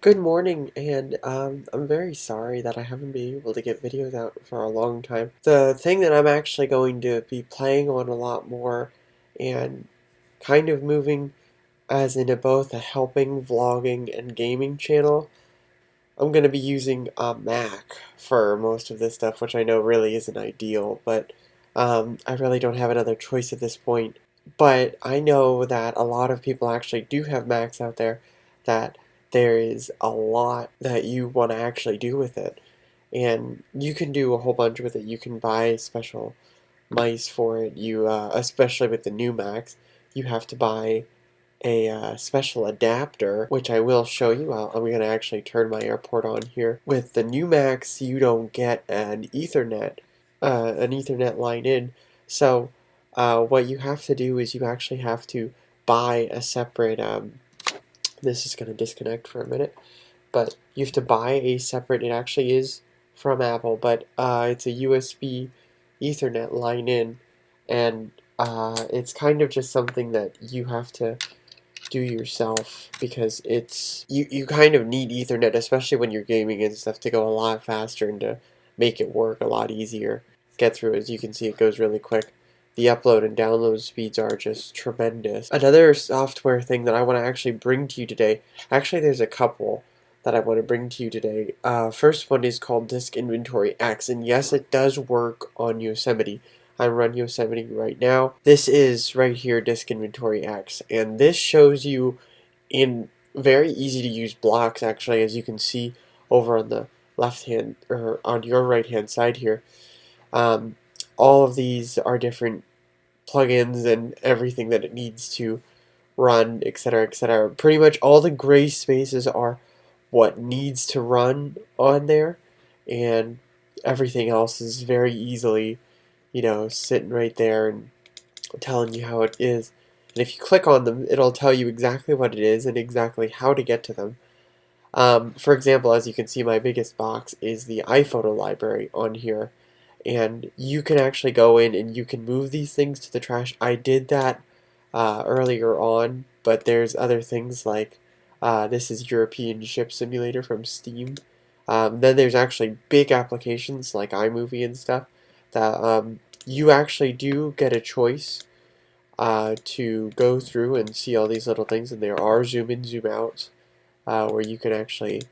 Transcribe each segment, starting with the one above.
Good morning, and I'm very sorry that I haven't been able to get videos out for a long time. The thing that I'm actually going to be playing on a lot more and kind of moving as into both a helping, vlogging, and gaming channel, I'm going to be using a Mac for most of this stuff, which I know really isn't ideal, but I really don't have another choice at this point. But I know that a lot of people actually do have Macs out there, that there is a lot that you want to actually do with it. And you can do a whole bunch with it. You can buy special mice for it. Especially with the new Macs, you have to buy a special adapter, which I will show you. I'm going to actually turn my airport on here. With the new Macs, you don't get an Ethernet line in. So what you have to do is you actually have to buy a separate. This is going to disconnect for a minute, but you have to buy a separate. It actually is from Apple, but it's a USB Ethernet line in, and it's kind of just something that you have to do yourself because you kind of need Ethernet, especially when you're gaming and stuff, to go a lot faster and to make it work a lot easier. Get through, as you can see, it goes really quick. The upload and download speeds are just tremendous. Another software thing that I want to actually bring to you today, actually there's a couple that I want to bring to you today. First one is called Disk Inventory X, and yes, it does work on Yosemite. I run Yosemite right now. This is right here, Disk Inventory X, and this shows you in very easy to use blocks, actually, as you can see over on the left hand, or on your right hand side here. Um, all of these are different plugins and everything that it needs to run, etc., etc. Pretty much all the gray spaces are what needs to run on there, and everything else is very easily, sitting right there and telling you how it is. And if you click on them, it'll tell you exactly what it is and exactly how to get to them. For example, as you can see, my biggest box is the iPhoto library on here. And you can actually go in and you can move these things to the trash. I did that earlier on, but there's other things like this is European Ship Simulator from Steam. Then there's actually big applications like iMovie and stuff that you actually do get a choice to go through and see all these little things, and there are zoom in, zoom out, where you can actually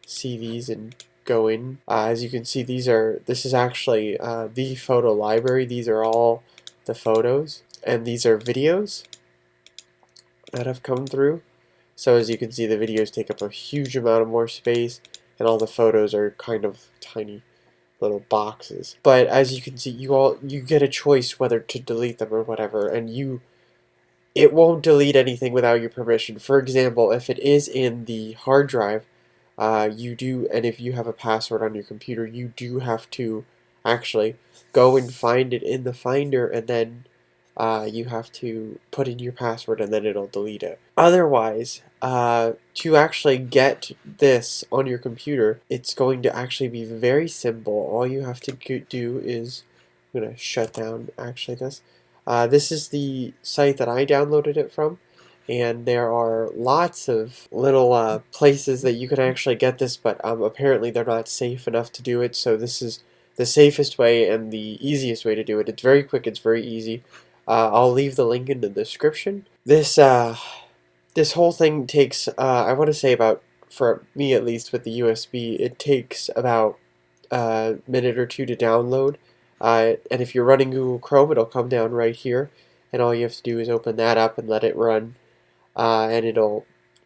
see these and go in. As you can see, this is actually the photo library. These are all the photos, and these are videos that have come through. So as you can see, the videos take up a huge amount of more space, and all the photos are kind of tiny little boxes. But as you can see, you get a choice whether to delete them or whatever, and it won't delete anything without your permission. For example, if it is in the hard drive, and if you have a password on your computer, you do have to actually go and find it in the Finder, and then you have to put in your password, and then it'll delete it. Otherwise, to actually get this on your computer, it's going to actually be very simple. All you have to do is, I'm going to shut down actually this. This is the site that I downloaded it from, and there are lots of little places that you can actually get this, but apparently they're not safe enough to do it, so this is the safest way and the easiest way to do it. It's very quick, it's very easy. I'll leave the link in the description. This whole thing takes, I want to say about, for me at least with the USB, it takes about a minute or two to download. And if you're running Google Chrome, it'll come down right here, and all you have to do is open that up and let it run, and it'll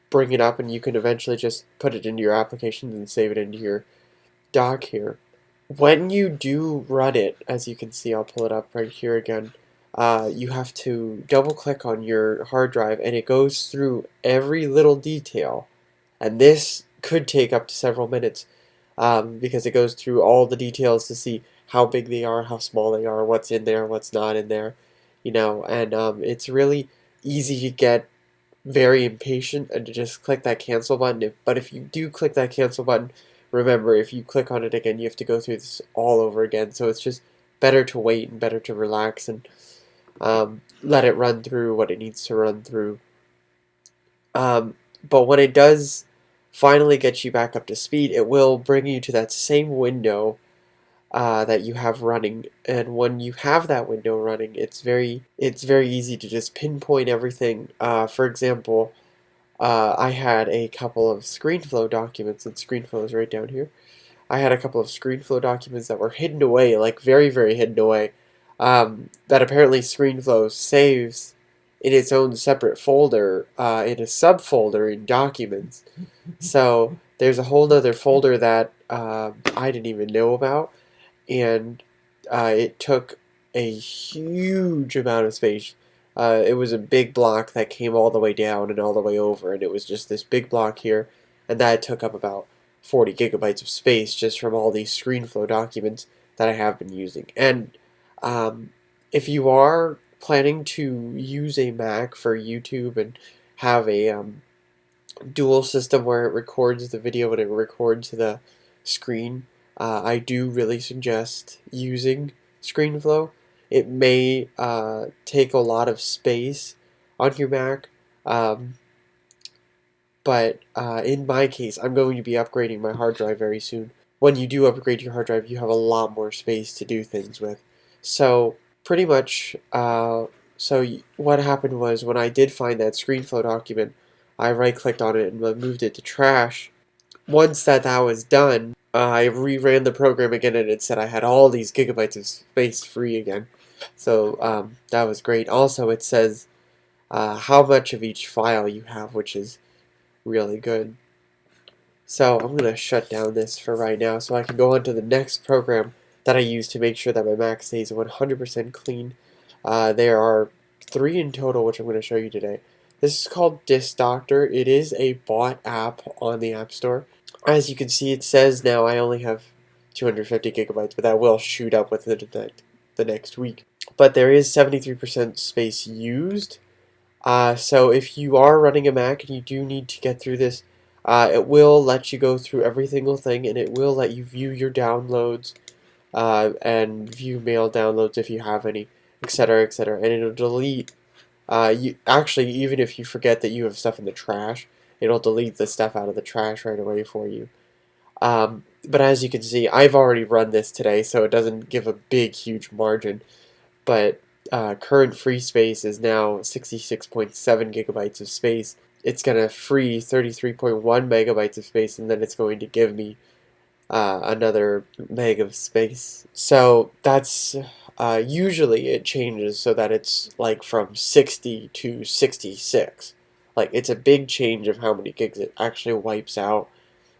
bring it up, and you can eventually just put it into your applications and save it into your dock here. When you do run it, as you can see, I'll pull it up right here again, you have to double click on your hard drive, and it goes through every little detail, and this could take up to several minutes, because it goes through all the details to see how big they are, how small they are, what's in there, what's not in there, and it's really easy to get very impatient and to just click that cancel button. But if you do click that cancel button, remember, if you click on it again, you have to go through this all over again. So it's just better to wait and better to relax and let it run through what it needs to run through. But when it does finally gets you back up to speed, it will bring you to that same window that you have running. And when you have that window running, it's very easy to just pinpoint everything. For example, I had a couple of ScreenFlow documents, and ScreenFlow is right down here. I had a couple of ScreenFlow documents that were hidden away, like very hidden away, that apparently ScreenFlow saves in its own separate folder, in a subfolder in Documents. So there's a whole other folder that I didn't even know about, and it took a huge amount of space. It was a big block that came all the way down and all the way over, and it was just this big block here, and that took up about 40 gigabytes of space just from all these ScreenFlow documents that I have been using. And um, if you are planning to use a Mac for YouTube and have a dual system where it records the video and it records the screen, I do really suggest using ScreenFlow. It may take a lot of space on your Mac, um, but in my case, I'm going to be upgrading my hard drive very soon. When you do upgrade your hard drive, you have a lot more space to do things with. So pretty much, what happened was when I did find that ScreenFlow document, I right-clicked on it and moved it to trash. Once that was done, I reran the program again, and it said I had all these gigabytes of space free again. So that was great. Also, it says how much of each file you have, which is really good. So I'm going to shut down this for right now so I can go on to the next program that I use to make sure that my Mac stays 100% clean. There are 3 in total, which I'm going to show you today. This is called Disk Doctor. It is a bought app on the App Store. As you can see, it says now I only have 250 gigabytes, but that will shoot up within the next week. But there is 73% space used. So if you are running a Mac and you do need to get through this, it will let you go through every single thing, and it will let you view your downloads and view mail downloads if you have any, etc., etc. And it'll delete. Actually, even if you forget that you have stuff in the trash, it'll delete the stuff out of the trash right away for you. But as you can see, I've already run this today, so it doesn't give a big, huge margin. But current free space is now 66.7 gigabytes of space. It's going to free 33.1 megabytes of space, and then it's going to give me another meg of space. So that's usually it changes so that it's like from 60 to 66. Like, it's a big change of how many gigs it actually wipes out.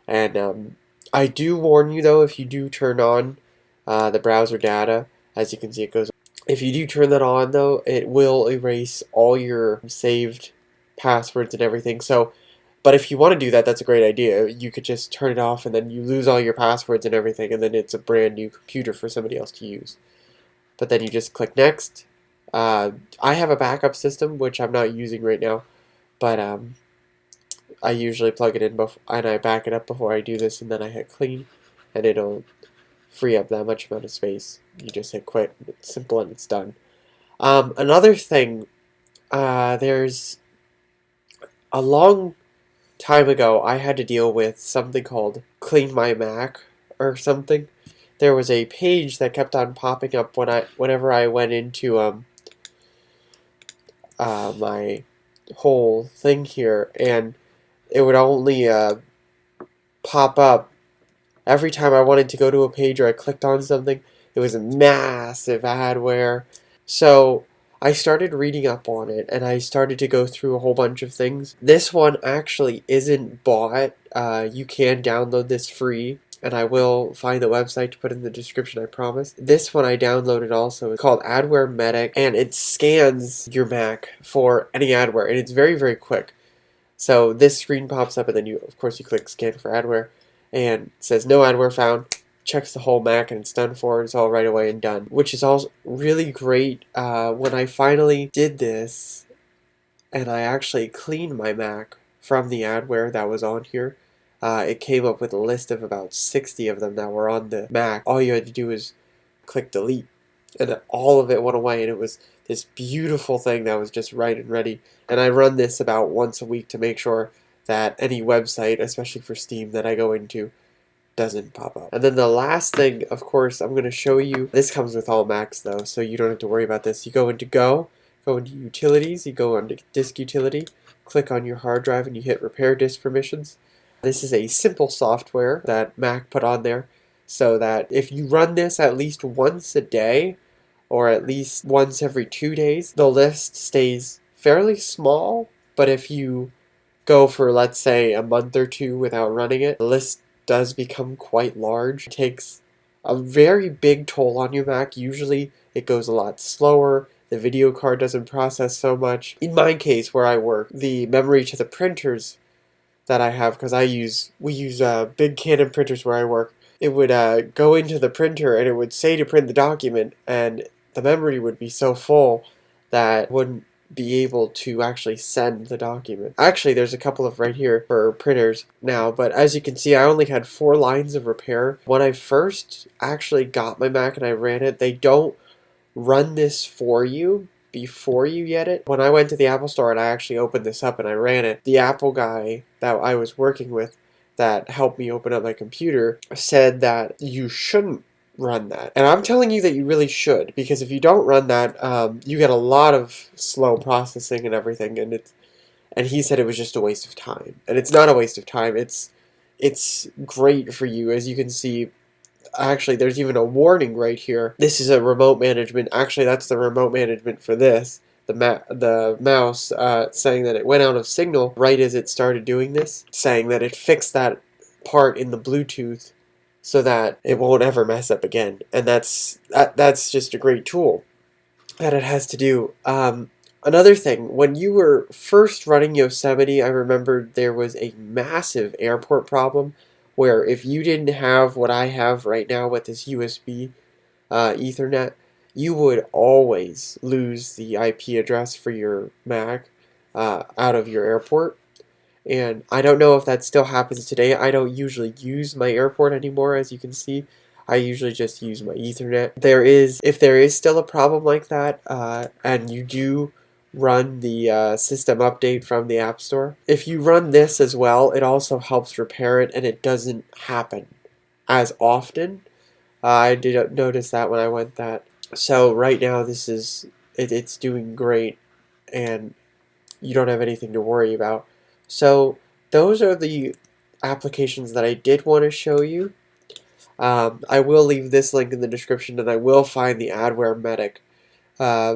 And I do warn you, though, if you do turn on the browser data, as you can see, it goes. If you do turn that on, though, it will erase all your saved passwords and everything. So, but if you want to do that, that's a great idea. You could just turn it off, and then you lose all your passwords and everything, and then it's a brand new computer for somebody else to use. But then you just click next. I have a backup system, which I'm not using right now, but I usually plug it in and I back it up before I do this, and then I hit clean, and it'll free up that much amount of space. You just hit quit. It's simple and it's done. Another thing, there's a long time ago I had to deal with something called Clean My Mac or something. There was a page that kept on popping up whenever I went into my whole thing here, and it would only pop up every time I wanted to go to a page or I clicked on something. It was a massive adware. So I started reading up on it, and I started to go through a whole bunch of things. This one actually isn't bought. You can download this free, and I will find the website to put in the description, I promise. This one I downloaded also. It's called Adware Medic, and it scans your Mac for any adware, and it's very quick. So this screen pops up, and then of course you click scan for adware, and it says no adware found. Checks the whole Mac, and it's done for. It's all right away and done, which is also really great. When I finally did this, and I actually cleaned my Mac from the adware that was on here, it came up with a list of about 60 of them that were on the Mac. All you had to do was click delete, and all of it went away, and it was this beautiful thing that was just right and ready. And I run this about once a week to make sure that any website, especially for Steam, that I go into doesn't pop up. And then the last thing, of course, I'm going to show you, this comes with all Macs though, so you don't have to worry about this. You go into go into utilities, you go into disk utility, click on your hard drive, and you hit repair disk permissions. This is a simple software that Mac put on there so that if you run this at least once a day or at least once every 2 days, the list stays fairly small, but if you go for, let's say, a month or two without running it, the list does become quite large. It takes a very big toll on your Mac. Usually it goes a lot slower. The video card doesn't process so much. In my case, where I work, the memory to the printers that I have, because we use big Canon printers where I work, it would go into the printer and it would say to print the document, and the memory would be so full that it wouldn't be able to actually send the document. Actually, there's a couple of right here for printers now, but as you can see, I only had 4 lines of repair. When I first actually got my Mac and I ran it, they don't run this for you before you get it. When I went to the Apple Store and I actually opened this up and I ran it, the Apple guy that I was working with that helped me open up my computer said that you shouldn't run that. And I'm telling you that you really should, because if you don't run that, you get a lot of slow processing and everything, and he said it was just a waste of time. And it's not a waste of time. It's great for you. As you can see, actually, there's even a warning right here. This is a remote management. Actually, that's the remote management for this. The mouse saying that it went out of signal right as it started doing this, saying that it fixed that part in the Bluetooth so that it won't ever mess up again. And that's just a great tool that it has to do. Another thing, when you were first running Yosemite, I remember there was a massive airport problem where if you didn't have what I have right now with this USB Ethernet, you would always lose the IP address for your Mac out of your airport. And I don't know if that still happens today. I don't usually use my airport anymore, as you can see. I usually just use my Ethernet. If there is still a problem like that, and you do run the system update from the App Store, if you run this as well, it also helps repair it, and it doesn't happen as often. I did notice that when I went that. So right now, it's doing great, and you don't have anything to worry about. So those are the applications that I did want to show you. I will leave this link in the description, and I will find the Adware Medic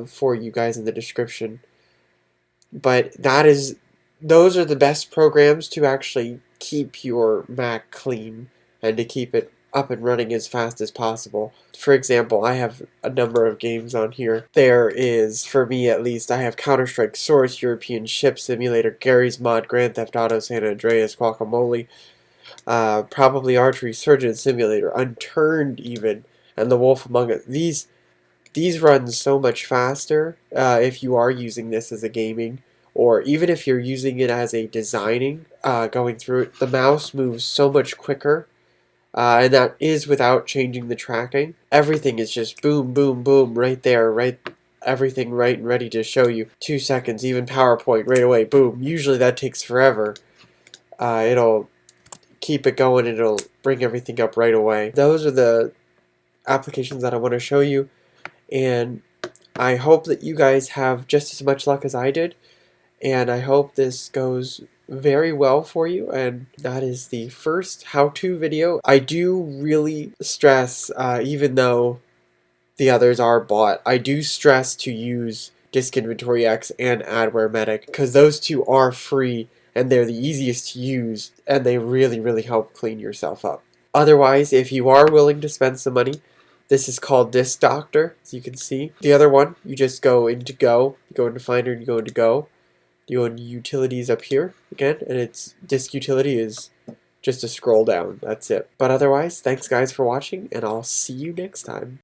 for you guys in the description. But those are the best programs to actually keep your Mac clean and to keep it up and running as fast as possible. For example, I have a number of games on here. There is, for me at least, I have Counter-Strike Source, European Ship Simulator, Gary's Mod, Grand Theft Auto, San Andreas, Guacamole, probably Archery Surgeon Simulator, Unturned even, and The Wolf Among Us. These run so much faster if you are using this as a gaming, or even if you're using it as a designing, going through it. The mouse moves so much quicker. And that is without changing the tracking. Everything is just boom, boom, boom, right there, everything right and ready to show you. 2 seconds, even PowerPoint, right away, boom. Usually that takes forever. It'll keep it going, and it'll bring everything up right away. Those are the applications that I want to show you, and I hope that you guys have just as much luck as I did, and I hope this goes very well for you. And that is the first how-to video. I do really stress, even though the others are bought, I do stress to use Disk Inventory X and Adware Medic, because those two are free and they're the easiest to use, and they really, really help clean yourself up. Otherwise, if you are willing to spend some money, this is called Disk Doctor, as you can see. The other one, you just go into Finder, and you go into Go. You go into Utilities up here again, and it's Disk Utility is just a scroll down. That's it. But otherwise, thanks guys for watching, and I'll see you next time.